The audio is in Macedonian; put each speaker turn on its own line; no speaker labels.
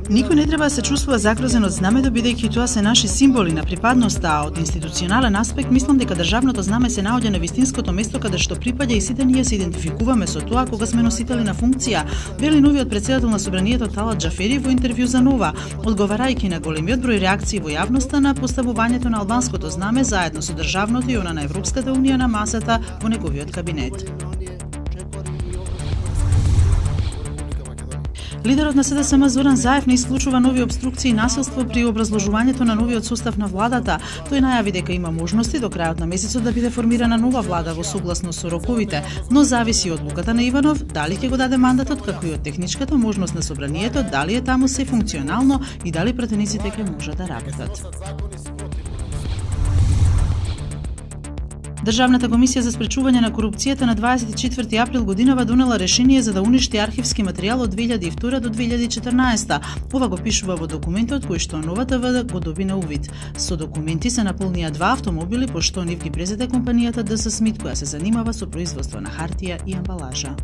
Никој не треба да се чувствува загрозен од знамето, бидејќи тоа се наши символи на припадност, а од институционален аспект мислам дека државното знаме се наоѓа на вистинското место каде што припаѓа и сите ние се идентификуваме со тоа кога сме носители на функција, вели новиот председател на собранието Талат Џафери во интервју за Нова, одговарајќи на големиот број реакции во јавноста на поставувањето на албанското знаме заедно со државното и она на Европската унија на масата во неговиот кабинет. Лидерот на СДСМ Зоран Заев не исклучува нови обструкции и насилство при образложувањето на новиот состав на владата. Тој најави дека има можности до крајот на месецот да биде формирана нова влада во согласност со роковите, но зависи од одлуката на Иванов дали ќе го даде мандатот, како и од техничката можност на собранието, дали е таму се функционално и дали пратениците ќе можат да работат. Државната комисија за спречување на корупцијата на 24 април годинава донела решение за да уништи архивски материјал од 2002 до 2014. Ова го пишува во документот кој што Нова ТВ го доби на увид. Со документи се наполнија 2 автомобили, пошто нив ги презеде компанијата ДС Смит, која се занимава со производство на хартија и амбалажа.